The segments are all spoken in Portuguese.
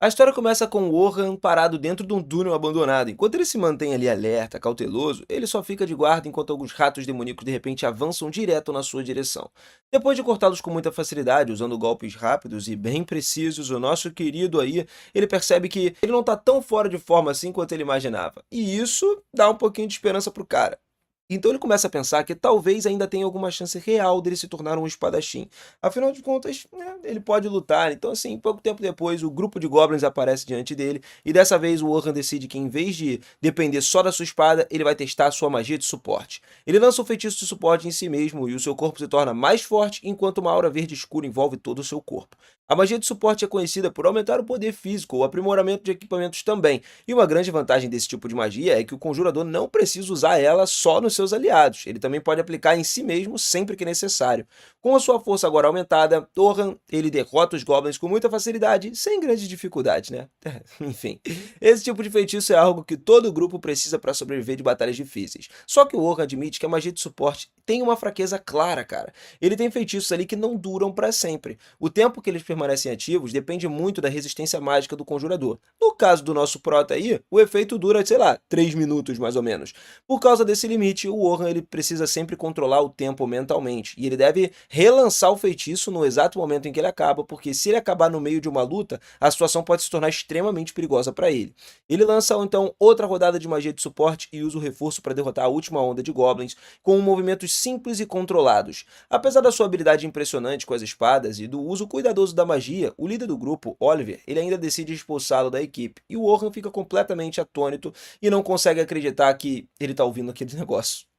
A história começa com o Orhan parado dentro de um túnel abandonado. Enquanto ele se mantém ali alerta, cauteloso, ele só fica de guarda enquanto alguns ratos demoníacos de repente avançam direto na sua direção. Depois de cortá-los com muita facilidade, usando golpes rápidos e bem precisos, o nosso querido aí, ele percebe que ele não tá tão fora de forma assim quanto ele imaginava. E isso dá um pouquinho de esperança pro cara. Então ele começa a pensar que talvez ainda tenha alguma chance real dele se tornar um espadachim. Afinal de contas, né, ele pode lutar. Então, assim, pouco tempo depois, o grupo de goblins aparece diante dele. E dessa vez o Orhan decide que, em vez de depender só da sua espada, ele vai testar a sua magia de suporte. Ele lança um feitiço de suporte em si mesmo e o seu corpo se torna mais forte, enquanto uma aura verde escura envolve todo o seu corpo. A magia de suporte é conhecida por aumentar o poder físico ou aprimoramento de equipamentos também. E uma grande vantagem desse tipo de magia é que o conjurador não precisa usar ela só nos seus aliados, ele também pode aplicar em si mesmo sempre que necessário. Com a sua força agora aumentada, Torran ele derrota os goblins com muita facilidade, sem grandes dificuldades, né? Enfim, esse tipo de feitiço é algo que todo grupo precisa para sobreviver de batalhas difíceis. Só que o Orhan admite que a magia de suporte tem uma fraqueza clara, cara. Ele tem feitiços ali que não duram para sempre. O tempo que eles permanecem ativos depende muito da resistência mágica do conjurador. No caso do nosso prota aí, o efeito dura, sei lá, 3 minutos mais ou menos. Por causa desse limite, o Orhan ele precisa sempre controlar o tempo mentalmente, e ele deve relançar o feitiço no exato momento em que ele acaba, porque se ele acabar no meio de uma luta, a situação pode se tornar extremamente perigosa para ele. Ele lança então outra rodada de magia de suporte e usa o reforço para derrotar a última onda de goblins, com movimentos simples e controlados. Apesar da sua habilidade impressionante com as espadas e do uso cuidadoso da magia, o líder do grupo, Oliver, ele ainda decide expulsá-lo da equipe, e o Orhan fica completamente atônito e não consegue acreditar que ele está ouvindo aquele negócio.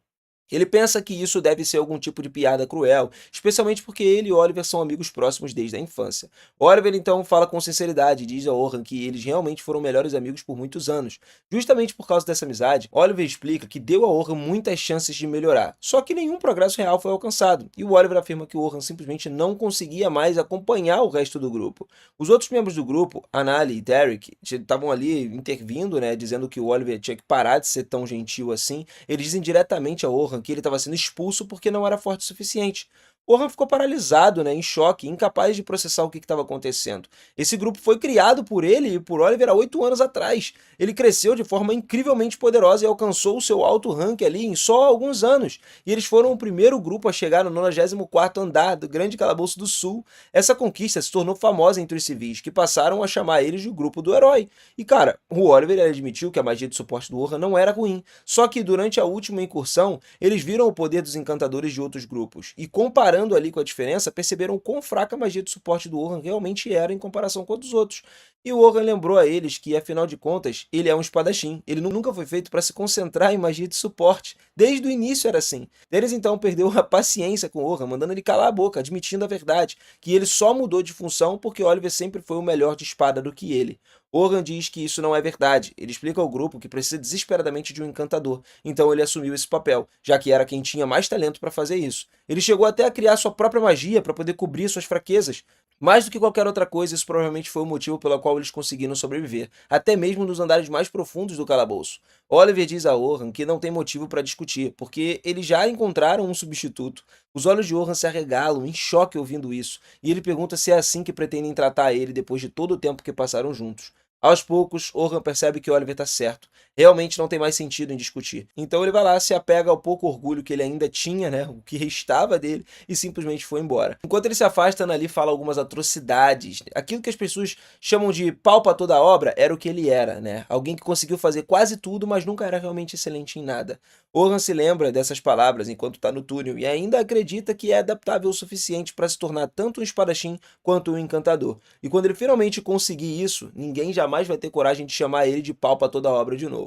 Ele pensa que isso deve ser algum tipo de piada cruel, especialmente porque ele e Oliver são amigos próximos desde a infância. Oliver então fala com sinceridade e diz a Orhan que eles realmente foram melhores amigos por muitos anos. Justamente por causa dessa amizade, Oliver explica que deu a Orhan muitas chances de melhorar, só que nenhum progresso real foi alcançado, e o Oliver afirma que o Orhan simplesmente não conseguia mais acompanhar o resto do grupo. Os outros membros do grupo, Anali e Derek, estavam ali intervindo, né, dizendo que o Oliver tinha que parar de ser tão gentil assim. Eles dizem diretamente a Orhan que ele estava sendo expulso porque não era forte o suficiente. Orhan ficou paralisado, né, em choque, incapaz de processar o que estava acontecendo. Esse grupo foi criado por ele e por Oliver há 8 anos atrás. Ele cresceu de forma incrivelmente poderosa e alcançou o seu alto rank ali em só alguns anos. E eles foram o primeiro grupo a chegar no 94º andar do Grande Calabouço do Sul. Essa conquista se tornou famosa entre os civis, que passaram a chamar eles de grupo do herói. E cara, o Oliver admitiu que a magia de suporte do Orhan não era ruim. Só que durante a última incursão, eles viram o poder dos encantadores de outros grupos. E comparando ali com a diferença, perceberam quão fraca a magia de suporte do Orhan realmente era em comparação com a dos outros. E o Orhan lembrou a eles que, afinal de contas, ele é um espadachim. Ele nunca foi feito para se concentrar em magia de suporte. Desde o início era assim. Eles então perdeu a paciência com o Orhan, mandando ele calar a boca, admitindo a verdade, que ele só mudou de função porque Oliver sempre foi o melhor de espada do que ele. Orhan diz que isso não é verdade. Ele explica ao grupo que precisa desesperadamente de um encantador, então ele assumiu esse papel, já que era quem tinha mais talento para fazer isso. Ele chegou até a criar sua própria magia para poder cobrir suas fraquezas. Mais do que qualquer outra coisa, isso provavelmente foi o motivo pelo qual eles conseguiram sobreviver, até mesmo nos andares mais profundos do calabouço. Oliver diz a Orhan que não tem motivo para discutir, porque eles já encontraram um substituto. Os olhos de Orhan se arregalam, em choque ouvindo isso, e ele pergunta se é assim que pretendem tratar ele depois de todo o tempo que passaram juntos. Aos poucos, Orhan percebe que Oliver está certo. Realmente não tem mais sentido em discutir. Então ele vai lá, se apega ao pouco orgulho que ele ainda tinha, né, o que restava dele, e simplesmente foi embora. Enquanto ele se afasta, Anali fala algumas atrocidades. Aquilo que as pessoas chamam de pau pra toda obra era o que ele era, né? Alguém que conseguiu fazer quase tudo, mas nunca era realmente excelente em nada. Orhan se lembra dessas palavras enquanto está no túnel e ainda acredita que é adaptável o suficiente para se tornar tanto um espadachim quanto um encantador. E quando ele finalmente conseguir isso, ninguém jamais vai ter coragem de chamar ele de pau pra toda obra de novo.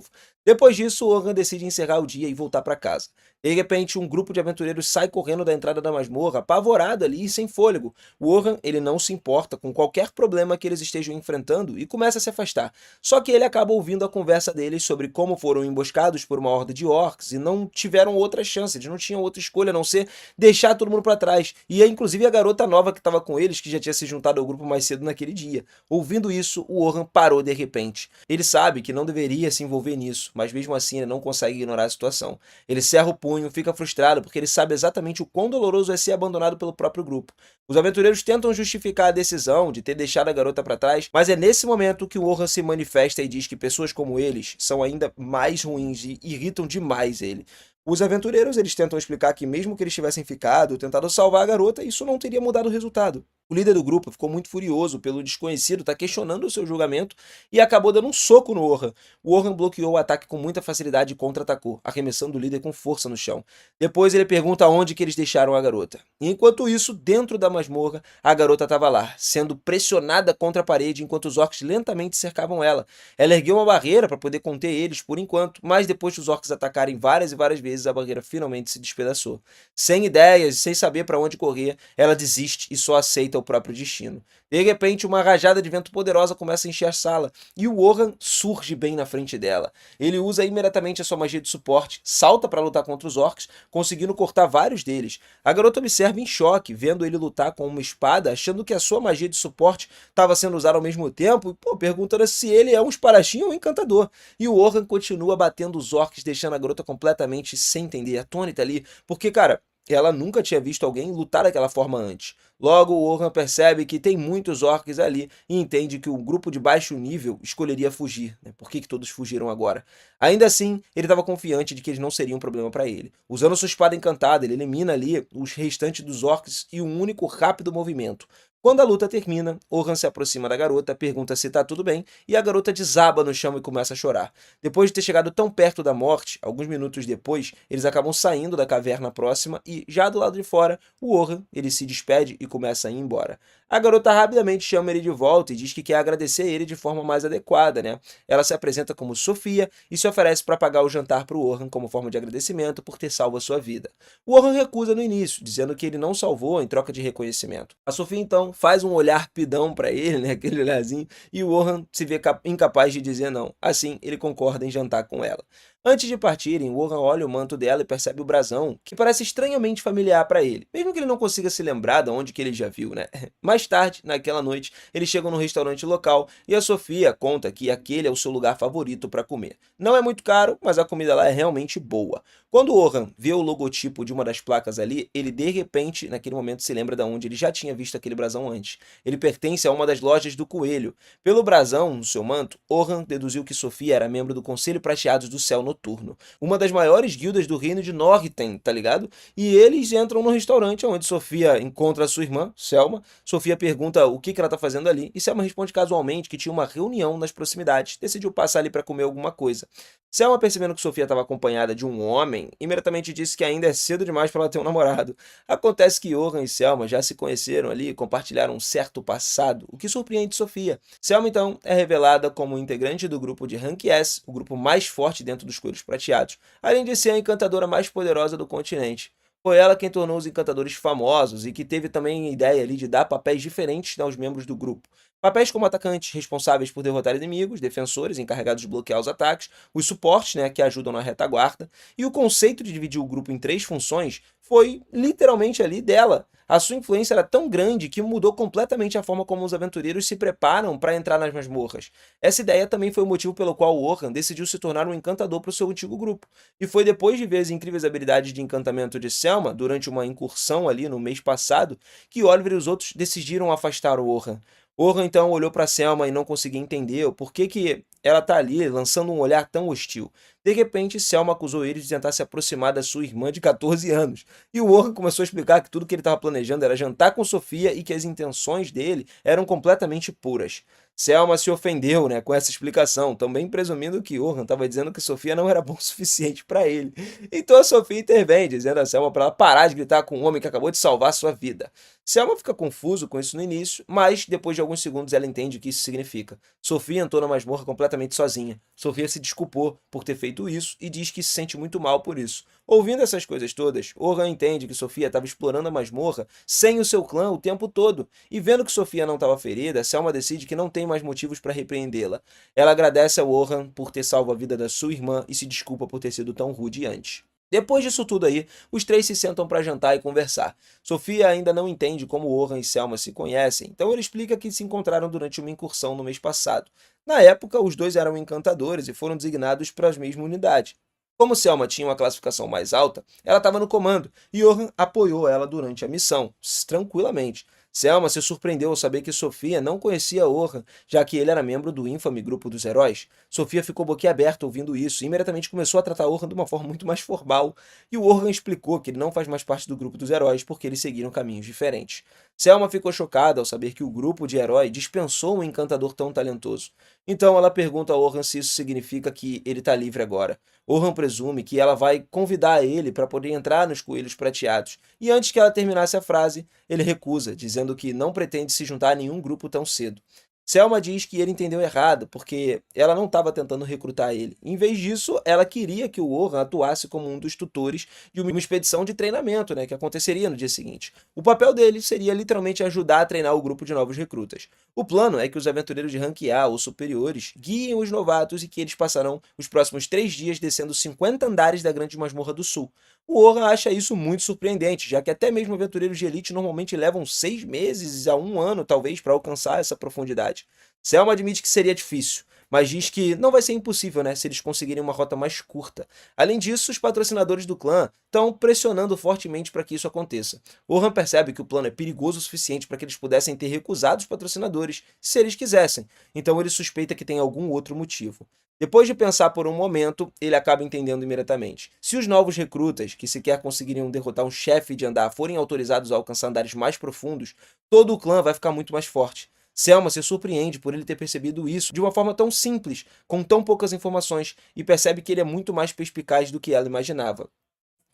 Depois disso, Orhan decide encerrar o dia e voltar para casa. De repente, um grupo de aventureiros sai correndo da entrada da masmorra, apavorado ali e sem fôlego. O Orhan, ele não se importa com qualquer problema que eles estejam enfrentando e começa a se afastar. Só que ele acaba ouvindo a conversa deles sobre como foram emboscados por uma horda de orcs e não tiveram outra chance, eles não tinham outra escolha a não ser deixar todo mundo para trás. E inclusive a garota nova que estava com eles, que já tinha se juntado ao grupo mais cedo naquele dia. Ouvindo isso, o Orhan parou de repente. Ele sabe que não deveria se envolver nisso, mas mesmo assim ele não consegue ignorar a situação. Ele cerra o punho punho, fica frustrado porque ele sabe exatamente o quão doloroso é ser abandonado pelo próprio grupo. Os aventureiros tentam justificar a decisão de ter deixado a garota para trás, mas é nesse momento que o Orhan se manifesta e diz que pessoas como eles são ainda mais ruins e irritam demais ele. Os aventureiros, eles tentam explicar que mesmo que eles tivessem ficado, tentado salvar a garota, isso não teria mudado o resultado. O líder do grupo ficou muito furioso pelo desconhecido estar questionando o seu julgamento e acabou dando um soco no Orhan. O Orhan bloqueou o ataque com muita facilidade e contra-atacou, arremessando o líder com força no chão. Depois ele pergunta onde que eles deixaram a garota. E enquanto isso, dentro da masmorra, a garota estava lá, sendo pressionada contra a parede enquanto os orcs lentamente cercavam ela. Ela ergueu uma barreira para poder conter eles por enquanto, mas depois que os orcs atacarem várias e várias vezes, a barreira finalmente se despedaçou. Sem ideias e sem saber para onde correr, ela desiste e só aceita o próprio destino. De repente, uma rajada de vento poderosa começa a encher a sala, e o Orhan surge bem na frente dela. Ele usa imediatamente a sua magia de suporte, salta para lutar contra os orcs, conseguindo cortar vários deles. A garota observa em choque, vendo ele lutar com uma espada, achando que a sua magia de suporte estava sendo usada ao mesmo tempo, e perguntando se ele é um espadachim ou um encantador. E o Orhan continua batendo os orcs, deixando a garota completamente sem entender, atônita ali, porque, cara, ela nunca tinha visto alguém lutar daquela forma antes. Logo, o Orhan percebe que tem muitos orcs ali e entende que um grupo de baixo nível escolheria fugir. Né? Por que todos fugiram agora? Ainda assim, ele estava confiante de que eles não seriam um problema para ele. Usando sua espada encantada, ele elimina ali os restantes dos orcs e um único rápido movimento. Quando a luta termina, Orhan se aproxima da garota, pergunta se está tudo bem, e a garota desaba no chão e começa a chorar. Depois de ter chegado tão perto da morte, alguns minutos depois, eles acabam saindo da caverna próxima e, já do lado de fora, o Orhan, ele se despede e começa a ir embora. A garota rapidamente chama ele de volta e diz que quer agradecer ele de forma mais adequada, né? Ela se apresenta como Sofia e se oferece para pagar o jantar para o Orhan como forma de agradecimento por ter salvo a sua vida. O Orhan recusa no início, dizendo que ele não salvou em troca de reconhecimento. A Sofia, então, faz um olhar pidão para ele, né? Aquele olharzinho, e o Orhan se vê incapaz de dizer não. Assim, ele concorda em jantar com ela. Antes de partirem, o Orhan olha o manto dela e percebe o brasão, que parece estranhamente familiar para ele, mesmo que ele não consiga se lembrar de onde que ele já viu, né? Mais tarde, naquela noite, eles chegam no restaurante local e a Sofia conta que aquele é o seu lugar favorito para comer. Não é muito caro, mas a comida lá é realmente boa. Quando o Orhan vê o logotipo de uma das placas ali, ele de repente, naquele momento, se lembra de onde ele já tinha visto aquele brasão antes. Ele pertence a uma das lojas do Coelho. Pelo brasão no seu manto, Orhan deduziu que Sofia era membro do Conselho Prateados do Céu Noturno, uma das maiores guildas do reino de Norrten, tá ligado? E eles entram no restaurante onde Sofia encontra a sua irmã, Selma. Sofia pergunta o que ela tá fazendo ali e Selma responde casualmente que tinha uma reunião nas proximidades, decidiu passar ali para comer alguma coisa. Selma, percebendo que Sofia estava acompanhada de um homem, imediatamente disse que ainda é cedo demais para ela ter um namorado. Acontece que Orhan e Selma já se conheceram ali e compartilharam um certo passado, o que surpreende Sofia. Selma, então, é revelada como integrante do grupo de Rank S, o grupo mais forte dentro dos Coelhos Prateados, além de ser a encantadora mais poderosa do continente. Foi ela quem tornou os encantadores famosos e que teve também a ideia ali de dar papéis diferentes aos membros do grupo. Papéis como atacantes, responsáveis por derrotar inimigos, defensores, encarregados de bloquear os ataques, os suportes, né, que ajudam na retaguarda, e o conceito de dividir o grupo em 3 funções foi literalmente ali dela. A sua influência era tão grande que mudou completamente a forma como os aventureiros se preparam para entrar nas masmorras. Essa ideia também foi o motivo pelo qual o Orhan decidiu se tornar um encantador para o seu antigo grupo. E foi depois de ver as incríveis habilidades de encantamento de Selma, durante uma incursão ali no mês passado, que Oliver e os outros decidiram afastar o Orhan. Orhan então olhou para Selma e não conseguia entender o porquê que ela tá ali lançando um olhar tão hostil. De repente, Selma acusou ele de tentar se aproximar da sua irmã de 14 anos. E o Orhan começou a explicar que tudo que ele estava planejando era jantar com Sofia e que as intenções dele eram completamente puras. Selma se ofendeu, né, com essa explicação, também presumindo que Orhan estava dizendo que Sofia não era bom o suficiente para ele. Então a Sofia intervém, dizendo a Selma para ela parar de gritar com um homem que acabou de salvar sua vida. Selma fica confuso com isso no início, mas depois de alguns segundos ela entende o que isso significa. Sofia entrou na masmorra completamente sozinha. Sofia se desculpou por ter feito isso e diz que se sente muito mal por isso. Ouvindo essas coisas todas, Orhan entende que Sofia estava explorando a masmorra sem o seu clã o tempo todo, e vendo que Sofia não estava ferida, Selma decide que não tem mais motivos para repreendê-la. Ela agradece ao Orhan por ter salvo a vida da sua irmã e se desculpa por ter sido tão rude antes. Depois disso tudo aí, os três se sentam para jantar e conversar. Sofia ainda não entende como Orhan e Selma se conhecem, então ele explica que se encontraram durante uma incursão no mês passado. Na época, os dois eram encantadores e foram designados para a mesma unidade. Como Selma tinha uma classificação mais alta, ela estava no comando e Johan apoiou ela durante a missão, tranquilamente. Selma se surpreendeu ao saber que Sofia não conhecia Johan, já que ele era membro do infame grupo dos heróis. Sofia ficou boquiaberta ouvindo isso e imediatamente começou a tratar Johan de uma forma muito mais formal, e o Johan explicou que ele não faz mais parte do grupo dos heróis porque eles seguiram caminhos diferentes. Selma ficou chocada ao saber que o grupo de herói dispensou um encantador tão talentoso. Então ela pergunta a Johan se isso significa que ele está livre agora. Orhan presume que ela vai convidar ele para poder entrar nos Coelhos Prateados, e antes que ela terminasse a frase, ele recusa, dizendo que não pretende se juntar a nenhum grupo tão cedo. Selma diz que ele entendeu errado, porque ela não estava tentando recrutar ele. Em vez disso, ela queria que o Orhan atuasse como um dos tutores de uma expedição de treinamento, né, que aconteceria no dia seguinte. O papel dele seria literalmente ajudar a treinar o grupo de novos recrutas. O plano é que os aventureiros de rank A ou superiores guiem os novatos e que eles passarão os próximos 3 dias descendo 50 andares da Grande Masmorra do Sul. O Orhan acha isso muito surpreendente, já que até mesmo aventureiros de elite normalmente levam 6 meses a 1 ano, talvez, para alcançar essa profundidade. Selma admite que seria difícil, mas diz que não vai ser impossível, né, se eles conseguirem uma rota mais curta. Além disso, os patrocinadores do clã estão pressionando fortemente para que isso aconteça. Orhan percebe que o plano é perigoso o suficiente para que eles pudessem ter recusado os patrocinadores se eles quisessem, então ele suspeita que tem algum outro motivo. Depois de pensar por um momento, ele acaba entendendo imediatamente. Se os novos recrutas, que sequer conseguiriam derrotar um chefe de andar, forem autorizados a alcançar andares mais profundos, todo o clã vai ficar muito mais forte. Selma se surpreende por ele ter percebido isso de uma forma tão simples, com tão poucas informações, e percebe que ele é muito mais perspicaz do que ela imaginava.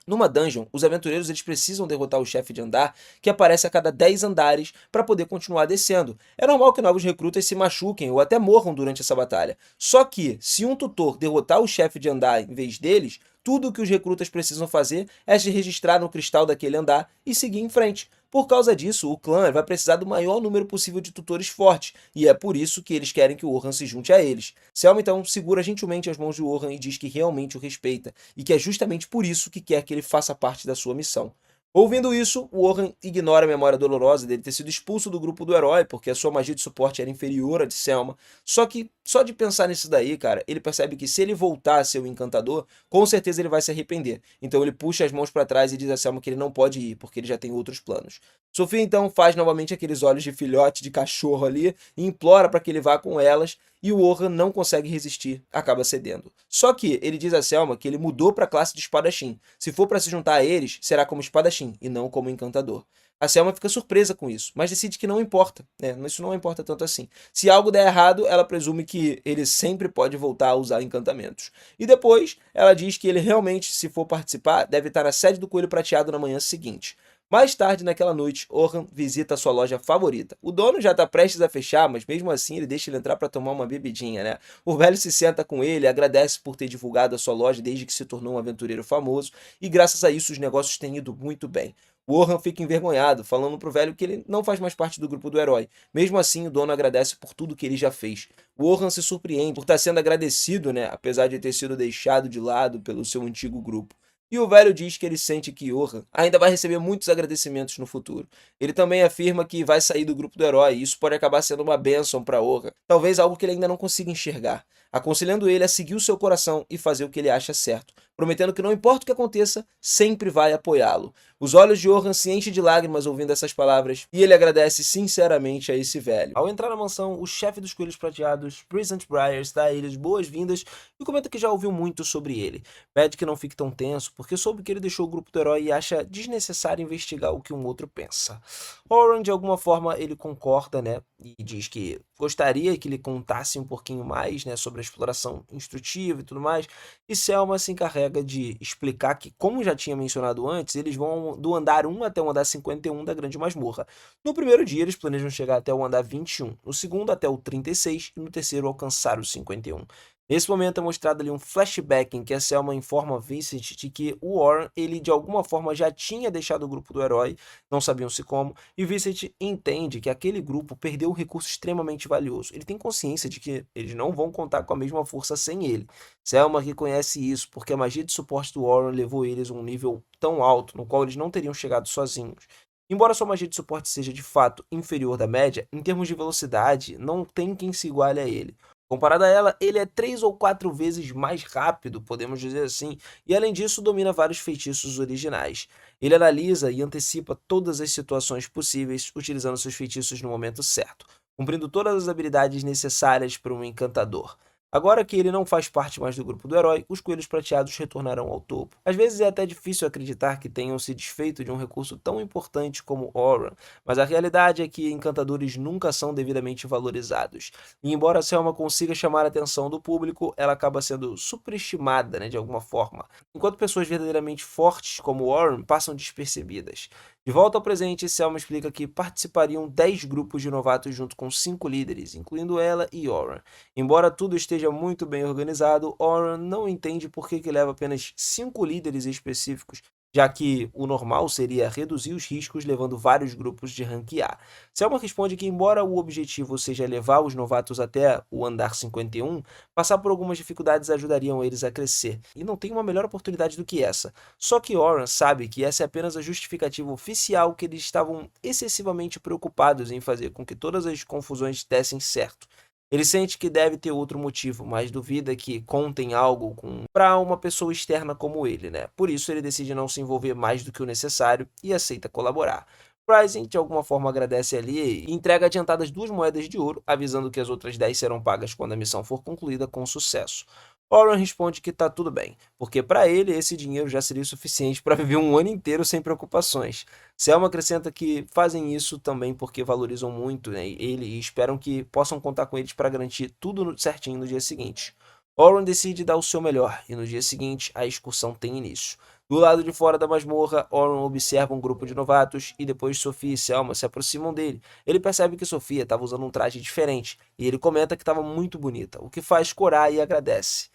Numa dungeon, os aventureiros eles precisam derrotar o chefe de andar, que aparece a cada 10 andares, para poder continuar descendo. É normal que novos recrutas se machuquem ou até morram durante essa batalha. Só que, se um tutor derrotar o chefe de andar em vez deles, tudo o que os recrutas precisam fazer é se registrar no cristal daquele andar e seguir em frente. Por causa disso, o clã vai precisar do maior número possível de tutores fortes, e é por isso que eles querem que o Orhan se junte a eles. Selma então segura gentilmente as mãos de Orhan e diz que realmente o respeita, e que é justamente por isso que quer que ele faça parte da sua missão. Ouvindo isso, o Orhan ignora a memória dolorosa dele ter sido expulso do grupo do herói, porque a sua magia de suporte era inferior à de Selma. Só que, só de pensar nisso daí, cara, ele percebe que se ele voltar a ser o encantador, com certeza ele vai se arrepender. Então ele puxa as mãos para trás e diz a Selma que ele não pode ir, porque ele já tem outros planos. Sofia então faz novamente aqueles olhos de filhote de cachorro ali e implora para que ele vá com elas, e o Orhan não consegue resistir, acaba cedendo. Só que ele diz a Selma que ele mudou para a classe de espadachim. Se for para se juntar a eles, será como espadachim e não como encantador. A Selma fica surpresa com isso, mas decide que não importa, né? Isso não importa tanto assim. Se algo der errado, ela presume que ele sempre pode voltar a usar encantamentos. E depois, ela diz que ele realmente, se for participar, deve estar na sede do Coelho Prateado na manhã seguinte. Mais tarde naquela noite, Orhan visita a sua loja favorita. O dono já está prestes a fechar, mas mesmo assim ele deixa ele entrar para tomar uma bebidinha, né? O velho se senta com ele, agradece por ter divulgado a sua loja desde que se tornou um aventureiro famoso, e graças a isso os negócios têm ido muito bem. O Orhan fica envergonhado, falando pro velho que ele não faz mais parte do grupo do herói. Mesmo assim, o dono agradece por tudo que ele já fez. O Orhan se surpreende por estar sendo agradecido, né? Apesar de ter sido deixado de lado pelo seu antigo grupo. E o velho diz que ele sente que Johan ainda vai receber muitos agradecimentos no futuro. Ele também afirma que vai sair do grupo do herói, e isso pode acabar sendo uma bênção para Johan, talvez algo que ele ainda não consiga enxergar, aconselhando ele a seguir o seu coração e fazer o que ele acha certo, prometendo que não importa o que aconteça, sempre vai apoiá-lo. Os olhos de Johan se enchem de lágrimas ouvindo essas palavras, e ele agradece sinceramente a esse velho. Ao entrar na mansão, o chefe dos Coelhos Prateados, Pleasant Briars, dá a ele as boas-vindas e comenta que já ouviu muito sobre ele. Pede que não fique tão tenso, porque soube que ele deixou o grupo do herói e acha desnecessário investigar o que um outro pensa. Oran, de alguma forma, ele concorda, né, e diz que gostaria que ele contasse um pouquinho mais, né, sobre a exploração instrutiva e tudo mais, e Selma se encarrega de explicar que, como já tinha mencionado antes, eles vão do andar 1 até o andar 51 da Grande Masmorra. No primeiro dia, eles planejam chegar até o andar 21, no segundo até o 36 e no terceiro alcançar o 51. Nesse momento é mostrado ali um flashback em que a Selma informa Vincent de que o Warren, ele de alguma forma já tinha deixado o grupo do herói, não sabiam-se como, e Vincent entende que aquele grupo perdeu um recurso extremamente valioso. Ele tem consciência de que eles não vão contar com a mesma força sem ele. Selma reconhece isso porque a magia de suporte do Warren levou eles a um nível tão alto, no qual eles não teriam chegado sozinhos. Embora sua magia de suporte seja de fato inferior da média, em termos de velocidade, não tem quem se iguale a ele. Comparado a ela, ele é 3 ou 4 vezes mais rápido, podemos dizer assim, e além disso domina vários feitiços originais. Ele analisa e antecipa todas as situações possíveis, utilizando seus feitiços no momento certo, cumprindo todas as habilidades necessárias para um encantador. Agora que ele não faz parte mais do grupo do herói, os coelhos prateados retornarão ao topo. Às vezes é até difícil acreditar que tenham se desfeito de um recurso tão importante como Auron, mas a realidade é que encantadores nunca são devidamente valorizados. E embora a Selma consiga chamar a atenção do público, ela acaba sendo superestimada, né, de alguma forma, enquanto pessoas verdadeiramente fortes como Warren passam despercebidas. De volta ao presente, Selma explica que participariam 10 grupos de novatos junto com 5 líderes, incluindo ela e Warren. Embora tudo esteja muito bem organizado, Warren não entende por que leva apenas 5 líderes específicos, já que o normal seria reduzir os riscos levando vários grupos de rank A. Selma responde que, embora o objetivo seja levar os novatos até o andar 51, passar por algumas dificuldades ajudariam eles a crescer, e não tem uma melhor oportunidade do que essa. Só que Oran sabe que essa é apenas a justificativa oficial que eles estavam excessivamente preocupados em fazer com que todas as confusões dessem certo. Ele sente que deve ter outro motivo, mas duvida que contem algo para uma pessoa externa como ele, né? Por isso ele decide não se envolver mais do que o necessário e aceita colaborar. Rising de alguma forma agradece ali e entrega adiantadas 2 moedas de ouro, avisando que as outras 10 serão pagas quando a missão for concluída com sucesso. Oran responde que tá tudo bem, porque para ele esse dinheiro já seria suficiente para viver um ano inteiro sem preocupações. Selma acrescenta que fazem isso também porque valorizam muito, né, ele e esperam que possam contar com eles para garantir tudo certinho no dia seguinte. Oran decide dar o seu melhor e no dia seguinte a excursão tem início. Do lado de fora da masmorra, Oran observa um grupo de novatos e depois Sophia e Selma se aproximam dele. Ele percebe que Sophia estava usando um traje diferente e ele comenta que estava muito bonita, o que faz corar e agradece.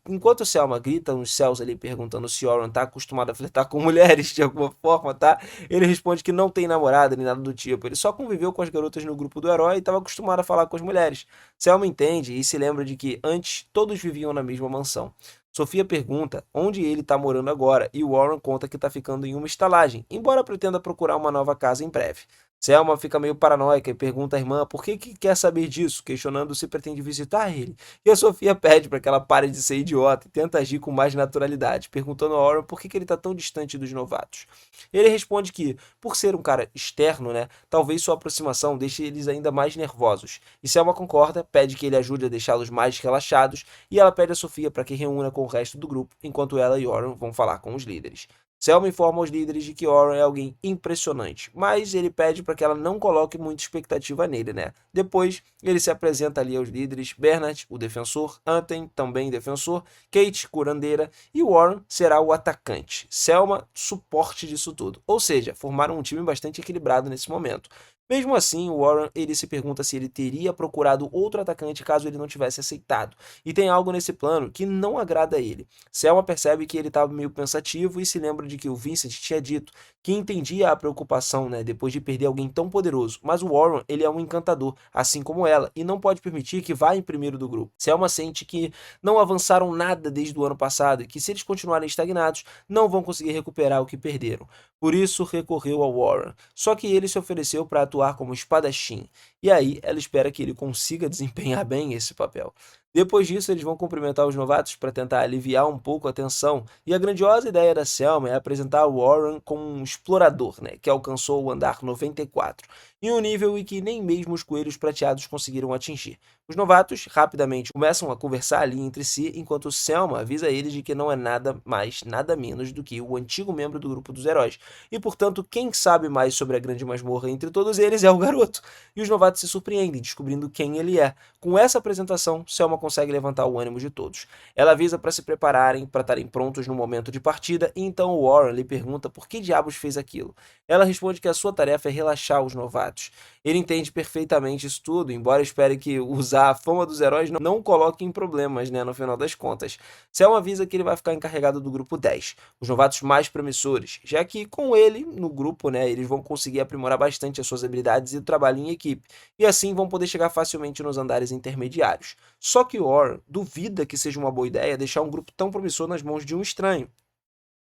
Enquanto Selma grita nos céus ali perguntando se Oran tá acostumado a flertar com mulheres de alguma forma, tá? Ele responde que não tem namorada nem nada do tipo. Ele só conviveu com as garotas no grupo do herói e estava acostumado a falar com as mulheres. Selma entende e se lembra de que antes todos viviam na mesma mansão. Sofia pergunta onde ele está morando agora e Warren conta que está ficando em uma estalagem, embora pretenda procurar uma nova casa em breve. Selma fica meio paranoica e pergunta à irmã por que quer saber disso, questionando se pretende visitar ele. E a Sofia pede para que ela pare de ser idiota e tenta agir com mais naturalidade, perguntando a Warren por que ele está tão distante dos novatos. Ele responde que, por ser um cara externo, né, talvez sua aproximação deixe eles ainda mais nervosos. E Selma concorda, pede que ele ajude a deixá-los mais relaxados e ela pede a Sofia para que reúna com o resto do grupo, enquanto ela e Warren vão falar com os líderes. Selma informa aos líderes de que Warren é alguém impressionante, mas ele pede para que ela não coloque muita expectativa nele, né? Depois, ele se apresenta ali aos líderes, Bernard, o defensor, Anten, também defensor, Kate, curandeira, e Warren será o atacante. Selma, suporte disso tudo. Ou seja, formaram um time bastante equilibrado nesse momento. Mesmo assim, o Warren ele se pergunta se ele teria procurado outro atacante caso ele não tivesse aceitado. E tem algo nesse plano que não agrada a ele. Selma percebe que ele estava meio pensativo e se lembra de que o Vincent tinha dito que entendia a preocupação, né, depois de perder alguém tão poderoso. Mas o Warren ele é um encantador, assim como ela, e não pode permitir que vá em primeiro do grupo. Selma sente que não avançaram nada desde o ano passado e que se eles continuarem estagnados, não vão conseguir recuperar o que perderam. Por isso recorreu ao Warren. Só que ele se ofereceu para atuar como espadachim, e aí ela espera que ele consiga desempenhar bem esse papel. Depois disso, eles vão cumprimentar os novatos para tentar aliviar um pouco a tensão, e a grandiosa ideia da Selma é apresentar Warren como um explorador, né, que alcançou o andar 94, em um nível em que nem mesmo os coelhos prateados conseguiram atingir. Os novatos rapidamente começam a conversar ali entre si, enquanto Selma avisa eles de que não é nada mais, nada menos do que o antigo membro do grupo dos heróis, e portanto quem sabe mais sobre a grande masmorra entre todos eles é o garoto. E os novatos se surpreendem, descobrindo quem ele é. Com essa apresentação, Selma consegue levantar o ânimo de todos. Ela avisa para se prepararem, para estarem prontos no momento de partida, e então Warren lhe pergunta por que diabos fez aquilo. Ela responde que a sua tarefa é relaxar os novatos. Ele entende perfeitamente isso tudo, embora espere que usar a fama dos heróis não coloque em problemas, né, no final das contas. Selma avisa que ele vai ficar encarregado do grupo 10, os novatos mais promissores, já que com ele, no grupo, né, eles vão conseguir aprimorar bastante as suas habilidades e o trabalho em equipe, e assim vão poder chegar facilmente nos andares intermediários. Só que Warren duvida que seja uma boa ideia deixar um grupo tão promissor nas mãos de um estranho.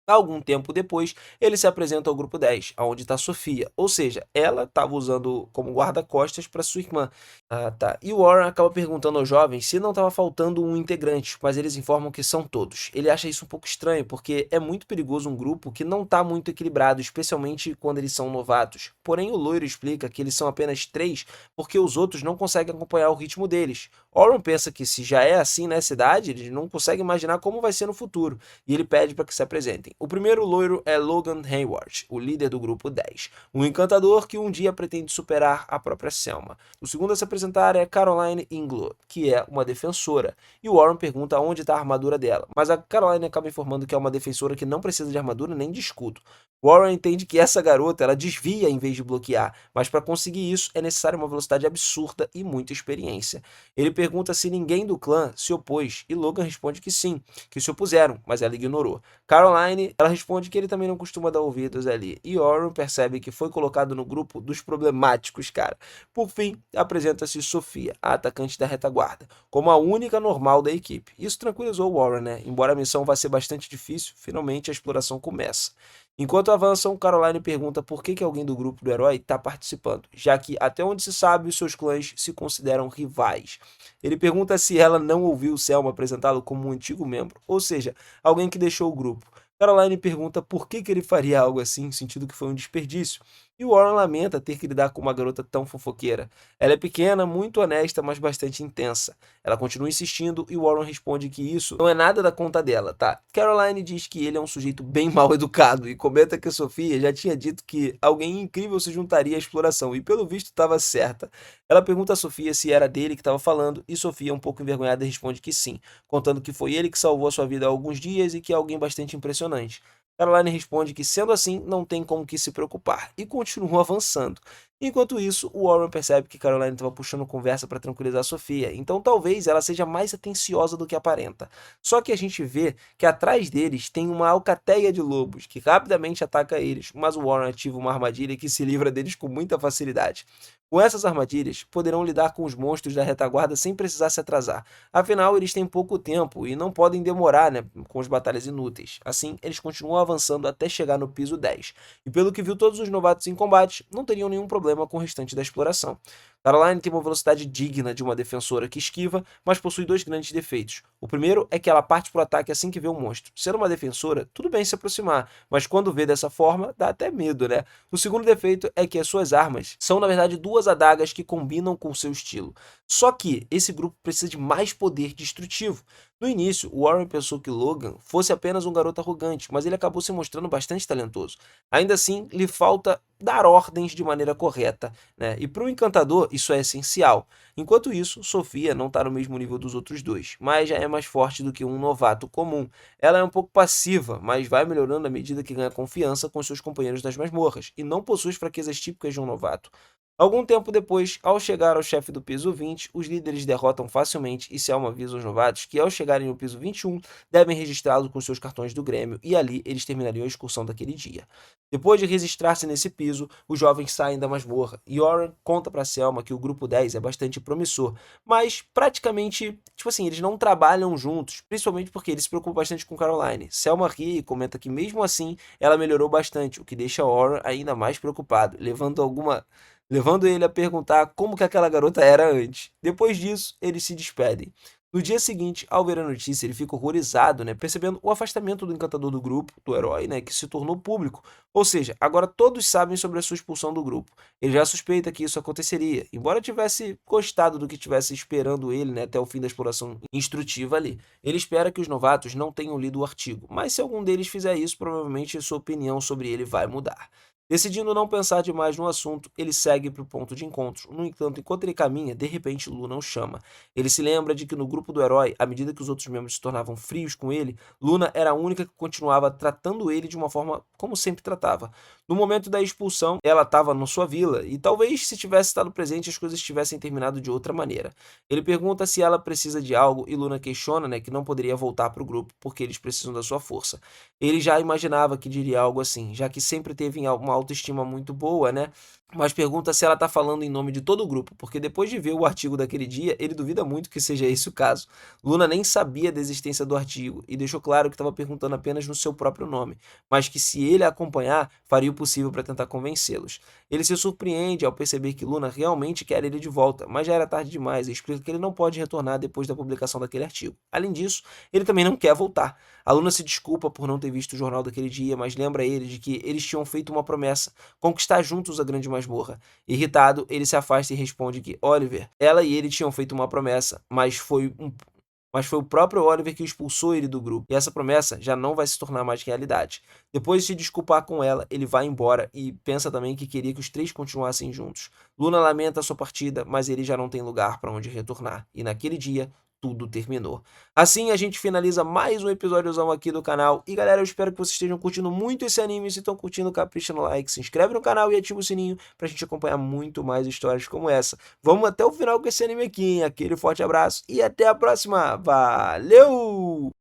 Algum tempo depois, ele se apresenta ao grupo 10, onde está Sofia, ou seja, ela estava usando como guarda-costas para sua irmã. Ah, tá. E o Warren acaba perguntando aos jovens se não estava faltando um integrante, mas eles informam que são todos. Ele acha isso um pouco estranho, porque é muito perigoso um grupo que não está muito equilibrado, especialmente quando eles são novatos. Porém, o loiro explica que eles são apenas três porque os outros não conseguem acompanhar o ritmo deles. Warren pensa que se já é assim nessa idade, eles não conseguem imaginar como vai ser no futuro e ele pede para que se apresentem. O primeiro loiro é Logan Hayward, o líder do grupo 10, um encantador que um dia pretende superar a própria Selma. O segundo a se apresentar é Caroline Inglow, que é uma defensora, e o Warren pergunta onde está a armadura dela, mas a Caroline acaba informando que é uma defensora que não precisa de armadura nem de escudo. Warren entende que essa garota ela desvia em vez de bloquear, mas para conseguir isso é necessária uma velocidade absurda e muita experiência. Ele pergunta se ninguém do clã se opôs e Logan responde que sim, que se opuseram, mas ela ignorou. Caroline, ela responde que ele também não costuma dar ouvidos ali. E Warren percebe que foi colocado no grupo dos problemáticos, cara. Por fim, apresenta-se Sofia, a atacante da retaguarda, como a única normal da equipe. Isso tranquilizou Warren, né? Embora a missão vá ser bastante difícil, finalmente a exploração começa. Enquanto avançam, Caroline pergunta por que alguém do grupo do herói está participando, já que, até onde se sabe, os seus clãs se consideram rivais. Ele pergunta se ela não ouviu Selma apresentá-lo como um antigo membro, ou seja, alguém que deixou o grupo. Caroline pergunta por que ele faria algo assim, sentindo que foi um desperdício. E Warren lamenta ter que lidar com uma garota tão fofoqueira. Ela é pequena, muito honesta, mas bastante intensa. Ela continua insistindo e Warren responde que isso não é nada da conta dela, tá? Caroline diz que ele é um sujeito bem mal educado e comenta que a Sofia já tinha dito que alguém incrível se juntaria à exploração e pelo visto estava certa. Ela pergunta a Sofia se era dele que estava falando e Sofia, um pouco envergonhada, responde que sim, contando que foi ele que salvou a sua vida há alguns dias e que é alguém bastante impressionante. Caroline responde que, sendo assim, não tem como que se preocupar e continua avançando. Enquanto isso, o Warren percebe que Caroline estava puxando conversa para tranquilizar a Sofia, então talvez ela seja mais atenciosa do que aparenta. Só que a gente vê que atrás deles tem uma alcateia de lobos que rapidamente ataca eles, mas o Warren ativa uma armadilha que se livra deles com muita facilidade. Com essas armadilhas, poderão lidar com os monstros da retaguarda sem precisar se atrasar. Afinal, eles têm pouco tempo e não podem demorar, né, com as batalhas inúteis. Assim, eles continuam avançando até chegar no piso 10. E pelo que viu todos os novatos em combate, não teriam nenhum problema com o restante da exploração. Caroline tem uma velocidade digna de uma defensora que esquiva, mas possui dois grandes defeitos. O primeiro é que ela parte para o ataque assim que vê um monstro. Sendo uma defensora, tudo bem se aproximar, mas quando vê dessa forma, dá até medo, né? O segundo defeito é que as suas armas são, na verdade, duas adagas que combinam com o seu estilo. Só que esse grupo precisa de mais poder destrutivo. No início, Warren pensou que Logan fosse apenas um garoto arrogante, mas ele acabou se mostrando bastante talentoso. Ainda assim, lhe falta dar ordens de maneira correta, né? E para um encantador, isso é essencial. Enquanto isso, Sofia não está no mesmo nível dos outros dois, mas já é mais forte do que um novato comum. Ela é um pouco passiva, mas vai melhorando à medida que ganha confiança com seus companheiros das masmorras, e não possui as fraquezas típicas de um novato. Algum tempo depois, ao chegar ao chefe do piso 20, os líderes derrotam facilmente e Selma avisa os novatos que, ao chegarem no piso 21, devem registrá-lo com seus cartões do Grêmio e ali eles terminariam a excursão daquele dia. Depois de registrar-se nesse piso, os jovens saem da masmorra e Oren conta para Selma que o grupo 10 é bastante promissor, mas praticamente, tipo assim, eles não trabalham juntos, principalmente porque ele se preocupa bastante com Caroline. Selma ri e comenta que mesmo assim ela melhorou bastante, o que deixa Oren ainda mais preocupado, levando ele a perguntar como que aquela garota era antes. Depois disso, eles se despedem. No dia seguinte, ao ver a notícia, ele fica horrorizado, né, percebendo o afastamento do encantador do grupo, do herói, né, que se tornou público. Ou seja, agora todos sabem sobre a sua expulsão do grupo. Ele já suspeita que isso aconteceria, embora tivesse gostado do que estivesse esperando ele, né, até o fim da exploração instrutiva ali. Ele espera que os novatos não tenham lido o artigo, mas se algum deles fizer isso, provavelmente sua opinião sobre ele vai mudar. Decidindo não pensar demais no assunto, ele segue para o ponto de encontro. No entanto, enquanto ele caminha, de repente Luna o chama. Ele se lembra de que no grupo do herói, à medida que os outros membros se tornavam frios com ele, Luna era a única que continuava tratando ele de uma forma como sempre tratava. No momento da expulsão, ela estava na sua vila e talvez se tivesse estado presente as coisas tivessem terminado de outra maneira. Ele pergunta se ela precisa de algo e Luna questiona, né, que não poderia voltar para o grupo porque eles precisam da sua força. Ele já imaginava que diria algo assim, já que sempre teve uma autoestima muito boa, né? mas pergunta se ela está falando em nome de todo o grupo, porque depois de ver o artigo daquele dia, ele duvida muito que seja esse o caso. Luna nem sabia da existência do artigo e deixou claro que estava perguntando apenas no seu próprio nome, mas que se ele a acompanhar, faria o possível para tentar convencê-los. Ele se surpreende ao perceber que Luna realmente quer ele de volta, mas já era tarde demais e explica que ele não pode retornar depois da publicação daquele artigo. Além disso, ele também não quer voltar. A Luna se desculpa por não ter visto o jornal daquele dia, mas lembra ele de que eles tinham feito uma promessa: conquistar juntos a grande masmorra. Irritado, ele se afasta e responde que Oliver, ela e ele tinham feito uma promessa, mas foi o próprio Oliver que expulsou ele do grupo, e essa promessa já não vai se tornar mais realidade. Depois de se desculpar com ela, ele vai embora e pensa também que queria que os três continuassem juntos. Luna lamenta a sua partida, mas ele já não tem lugar para onde retornar, e naquele dia tudo terminou. Assim a gente finaliza mais um episódiozão aqui do canal. E galera, eu espero que vocês estejam curtindo muito esse anime. Se estão curtindo, capricha no like, se inscreve no canal e ativa o sininho pra gente acompanhar muito mais histórias como essa. Vamos até o final com esse anime aqui, hein? Aquele forte abraço e até a próxima. Valeu!